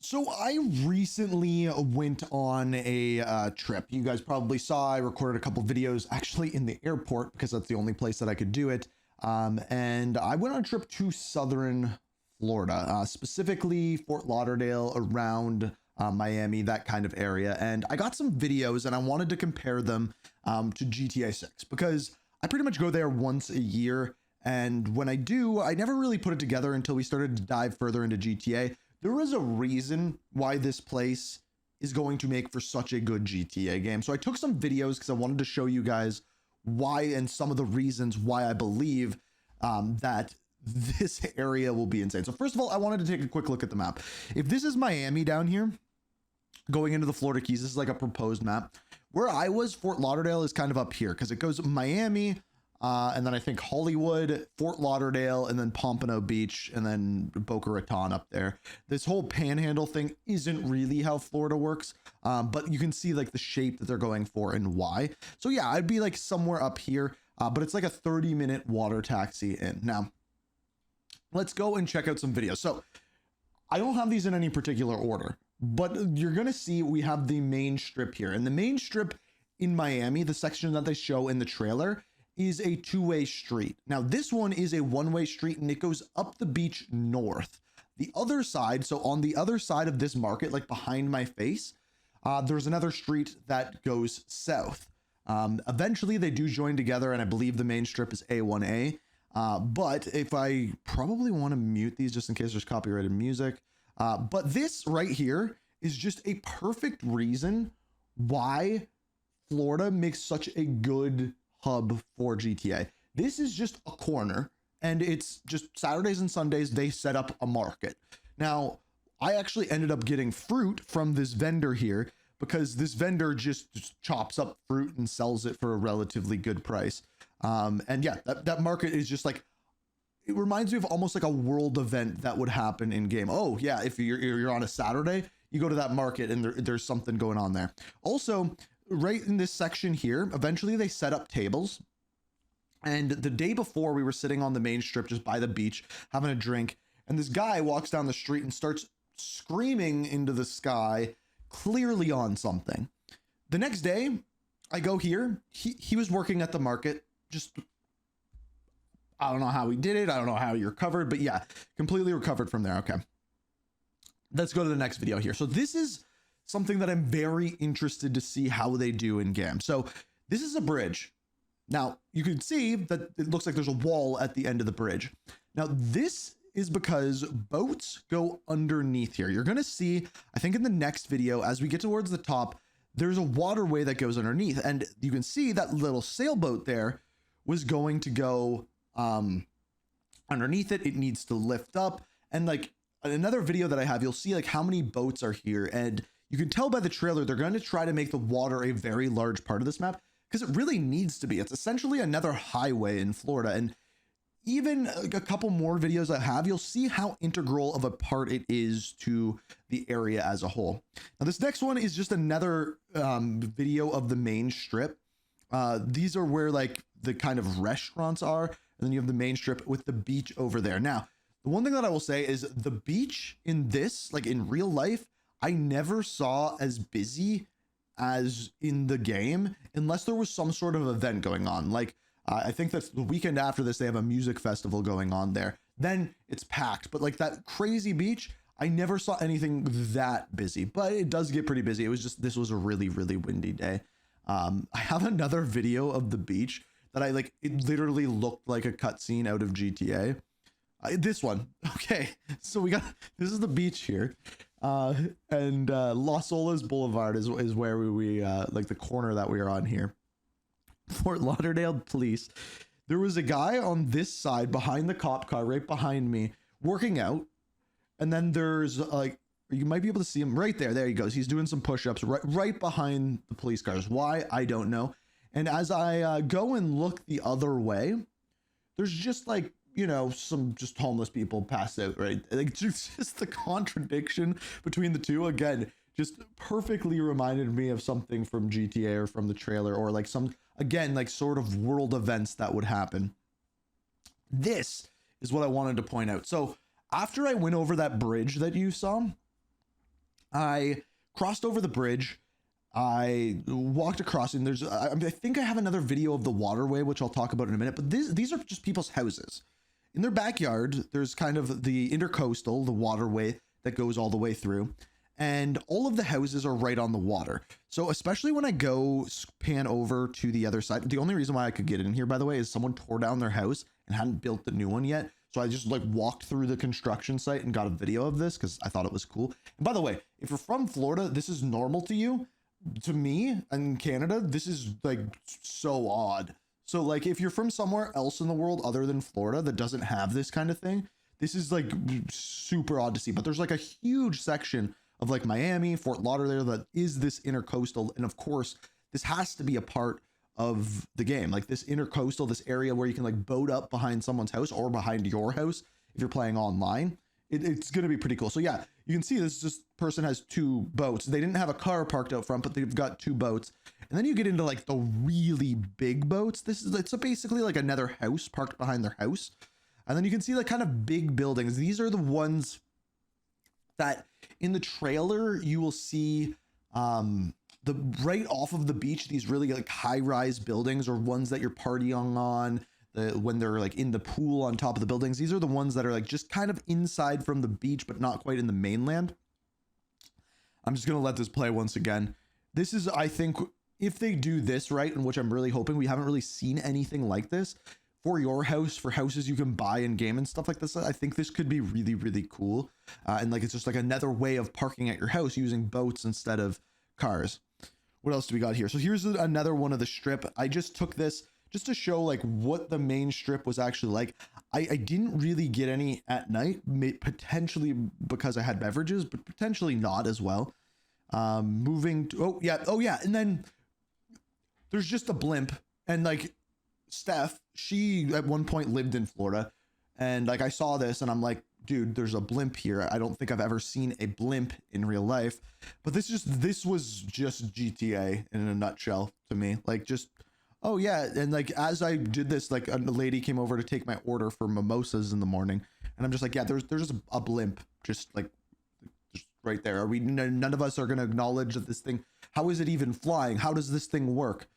So I recently went on a trip. You guys probably saw I recorded a couple videos actually in the airport because that's the only place that I could do it. And I went on a trip to southern Florida, specifically Fort Lauderdale, around Miami, that kind of area. And I got some videos and I wanted to compare them to GTA 6 because I pretty much go there once a year. And when I do, I never really put it together until we started to dive further into GTA. There is a reason why this place is going to make for such a good GTA game. So I took some videos because I wanted to show you guys why and some of the reasons why I believe that this area will be insane. So first of all, I wanted to take a quick look at the map. If this is Miami down here, going into the Florida Keys, this is like a proposed map. Where I was, Fort Lauderdale is kind of up here because it goes Miami, and then I think Hollywood, Fort Lauderdale, and then Pompano Beach, and then Boca Raton up there. This whole panhandle thing isn't really how Florida works, but you can see like the shape that they're going for and why. So yeah, I'd be like somewhere up here, but it's like a 30-minute water taxi in. Now, let's go and check out some videos. So I don't have these in any particular order, but you're going to see we have the main strip here. And the main strip in Miami, the section that they show in the trailer, is a two-way street. Now, this one is a one-way street and it goes up the beach north. The other side, so on the other side of this market, like behind my face, there's another street that goes south. Eventually, they do join together, and I believe the main strip is A1A. But if I probably want to mute these just in case there's copyrighted music. But this right here is just a perfect reason why Florida makes such a good hub for GTA. This is just a corner, and it's just Saturdays and Sundays they set up a market. Now, I actually ended up getting fruit from this vendor here because this vendor just chops up fruit and sells it for a relatively good price. And yeah, that market is just like, it reminds me of almost like a world event that would happen in game. Oh yeah, if you're on a Saturday, you go to that market and there's something going on there. Also, right in this section here, eventually they set up tables. And the day before, we were sitting on the main strip just by the beach having a drink, and this guy walks down the street and starts screaming into the sky, clearly on something. The next day, I go here. He was working at the market. Just, I don't know how he did it. I don't know how he recovered, but yeah, completely recovered from there. Okay. Let's go to the next video here. So this is something that I'm very interested to see how they do in game. So this is a bridge. Now you can see that it looks like there's a wall at the end of the bridge. Now this is because boats go underneath here. You're going to see, I think in the next video, as we get towards the top, there's a waterway that goes underneath, and you can see that little sailboat there was going to go underneath it. It needs to lift up, and like another video that I have, you'll see like how many boats are here, and you can tell by the trailer they're going to try to make the water a very large part of this map because it really needs to be. It's essentially another highway in Florida, and even a couple more videos I have, you'll see how integral of a part it is to the area as a whole. Now, this next one is just another video of the main strip. These are where like the kind of restaurants are, and then you have the main strip with the beach over there. Now, the one thing that I will say is the beach in this, like in real life, I never saw as busy as in the game, unless there was some sort of event going on. Like, I think that's the weekend after this, they have a music festival going on there. Then it's packed, but like that crazy beach, I never saw anything that busy, but it does get pretty busy. It was just, this was a really, really windy day. I have another video of the beach that I like, it literally looked like a cutscene out of GTA. This one. Okay. So we got, this is the beach here. And Las Olas Boulevard is where we like the corner that we are on here. Fort Lauderdale Police. There was a guy on this side behind the cop car right behind me working out, and then there's like, you might be able to see him right there. There he goes. He's doing some push-ups right behind the police cars. Why? I don't know. And as I go and look the other way, there's just like, you know, some just homeless people passed out, right? Like just the contradiction between the two, again, just perfectly reminded me of something from GTA or from the trailer, or like some, again, like sort of world events that would happen. This is what I wanted to point out. So after I went over that bridge that you saw, I crossed over the bridge. I walked across, and I think I have another video of the waterway, which I'll talk about in a minute, but these are just people's houses. In their backyard, there's kind of the intercoastal, the waterway that goes all the way through, and all of the houses are right on the water. So especially when I go pan over to the other side, the only reason why I could get in here, by the way, is someone tore down their house and hadn't built the new one yet. So I just like walked through the construction site and got a video of this because I thought it was cool. And by the way, if you're from Florida, this is normal to you. To me in Canada, this is like so odd. So like if you're from somewhere else in the world other than Florida that doesn't have this kind of thing, this is like super odd to see. But there's like a huge section of like Miami, Fort Lauderdale that is this intercoastal. And of course, this has to be a part of the game. Like this intercoastal, this area where you can like boat up behind someone's house or behind your house if you're playing online. It's going to be pretty cool. So yeah, you can see this person has two boats. They didn't have a car parked out front, but they've got two boats. And then you get into like the really big boats. It's basically like another house parked behind their house. And then you can see like kind of big buildings. These are the ones that in the trailer you will see the right off of the beach, these really like high-rise buildings, or ones that you're partying on. When they're like in the pool on top of the buildings. These are the ones that are like just kind of inside from the beach, but not quite in the mainland. I'm just going to let this play once again. This is, I think, if they do this right, and which I'm really hoping, we haven't really seen anything like this for your house, for houses you can buy in game and stuff like this. I think this could be really, really cool. And like, it's just like another way of parking at your house using boats instead of cars. What else do we got here? So here's another one of the strip. I just took this just to show like what the main strip was actually like. I didn't really get any at night, potentially because I had beverages, but potentially not as well. Moving to, oh yeah. And then there's just a blimp, and like Steph, she at one point lived in Florida, and like I saw this and I'm like, dude, there's a blimp here. I don't think I've ever seen a blimp in real life, but this was just GTA in a nutshell to me. Like just, oh yeah. And like, as I did this, like a lady came over to take my order for mimosas in the morning, and I'm just like, yeah, there's just a blimp just like just right there. Are we, none of us are going to acknowledge that this thing, how is it even flying? How does this thing work?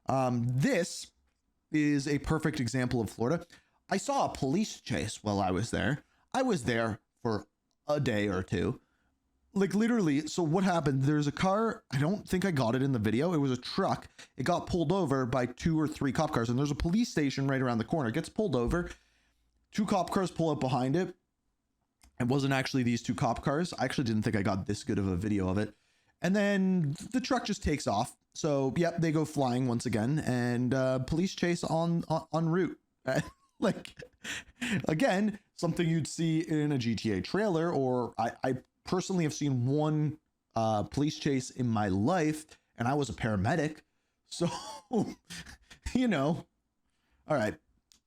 This is a perfect example of Florida. I saw a police chase while I was there. I was there for a day or two. Like literally, so what happened? There's a car, I don't think I got it in the video. It was a truck. It got pulled over by 2 or 3 cop cars, and there's a police station right around the corner. It gets pulled over. 2 cop cars pull up behind it. It wasn't actually these 2 cop cars. I actually didn't think I got this good of a video of it. And then the truck just takes off. So yep, they go flying once again, and police chase en route. Like, again, something you'd see in a GTA trailer, or I personally have seen one police chase in my life, and I was a paramedic. So, you know, all right,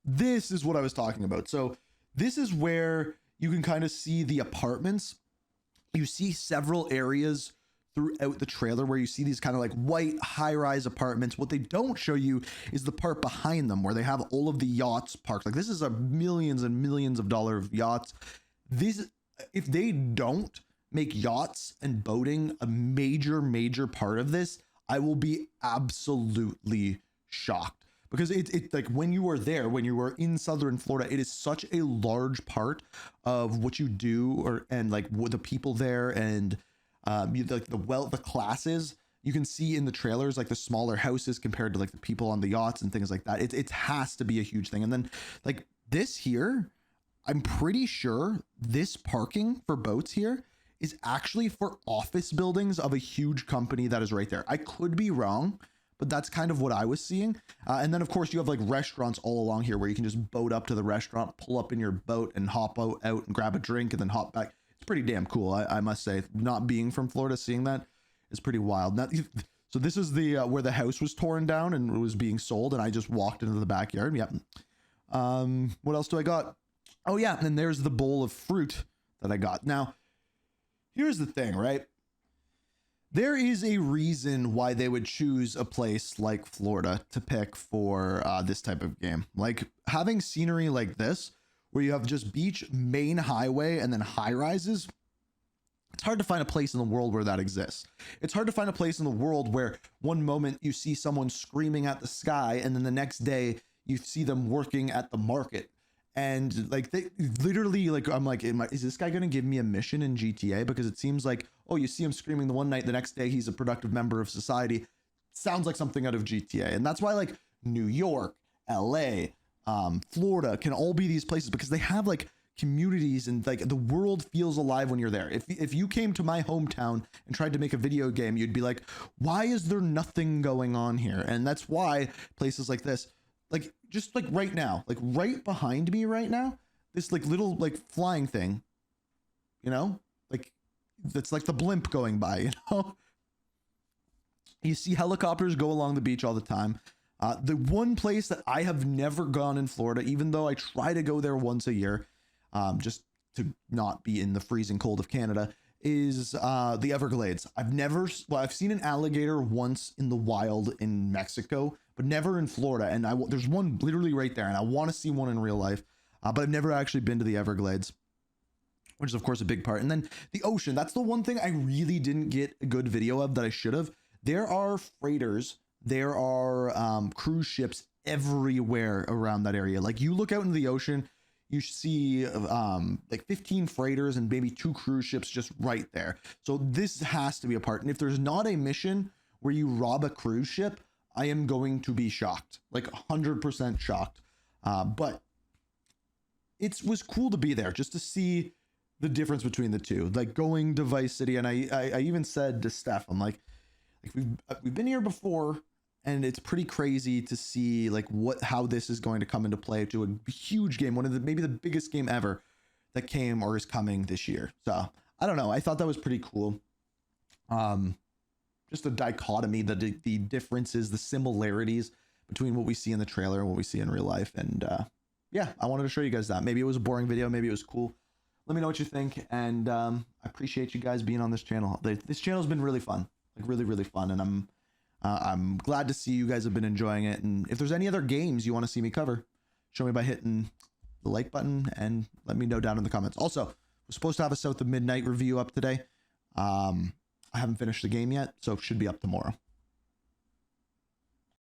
this is what I was talking about. So this is where you can kind of see the apartments. You see several areas throughout the trailer where you see these kind of like white high-rise apartments. What they don't show you is the part behind them where they have all of the yachts parked. Like, this is a millions and millions of dollars yachts. This, if they don't make yachts and boating a major part of this, I will be absolutely shocked, because it's like, when you are there, when you are in Southern Florida, it is such a large part of what you do, and like what the people there, and like the classes you can see in the trailers, like the smaller houses compared to like the people on the yachts and things like that. It has to be a huge thing. And then like this here, I'm pretty sure this parking for boats here is actually for office buildings of a huge company that is right there. I could be wrong, but that's kind of what I was seeing. And then of course you have like restaurants all along here where you can just boat up to the restaurant, pull up in your boat and hop out and grab a drink and then hop back. It's pretty damn cool. I must say, not being from Florida, seeing that is pretty wild. Now, so this is the where the house was torn down and was being sold, and I just walked into the backyard. Yep. What else do I got? Oh yeah, and then there's the bowl of fruit that I got. Now, here's the thing, right? There is a reason why they would choose a place like Florida to pick for this type of game. Like, having scenery like this, where you have just beach, main highway, and then high rises, It's hard to find a place in the world where that exists. It's hard to find a place in the world where one moment you see someone screaming at the sky, and then the next day you see them working at the market. And like they literally, like, I'm like, is this guy gonna give me a mission in GTA? Because it seems like, oh, you see him screaming the one night, the next day he's a productive member of society. Sounds like something out of GTA. And that's why like New York, LA, Florida can all be these places, because they have like communities, and like the world feels alive when you're there. If you came to my hometown and tried to make a video game, you'd be like, why is there nothing going on here? And that's why places like this, like just like right now, like right behind me right now, this like little like flying thing, you know, like that's like the blimp going by, you know. You see helicopters go along the beach all the time. The one place that I have never gone in Florida, even though I try to go there once a year, just to not be in the freezing cold of Canada, is the Everglades. I've seen an alligator once in the wild in Mexico, but never in Florida. And there's one literally right there, and I want to see one in real life, but I've never actually been to the Everglades, which is of course a big part. And then the ocean, that's the one thing I really didn't get a good video of that I should have. There are freighters, there are cruise ships everywhere around that area. Like you look out into the ocean, you see like 15 freighters and maybe 2 cruise ships just right there. So this has to be a part. And if there's not a mission where you rob a cruise ship, I am going to be shocked, like 100% shocked. But it was cool to be there just to see the difference between the two, like going to Vice City. And I even said to Steph, I'm like we've been here before, and it's pretty crazy to see like how this is going to come into play to a huge game, one of maybe the biggest game ever that came or is coming this year. So I don't know. I thought that was pretty cool. Just the dichotomy, the differences, the similarities between what we see in the trailer and what we see in real life. And yeah, I wanted to show you guys that. Maybe it was a boring video, maybe it was cool. Let me know what you think. And I appreciate you guys being on this channel. This channel has been really fun, like really fun. And I'm glad to see you guys have been enjoying it. And if there's any other games you want to see me cover, show me by hitting the like button and let me know down in the comments. Also, we're supposed to have a South of Midnight review up today. I haven't finished the game yet, so it should be up tomorrow.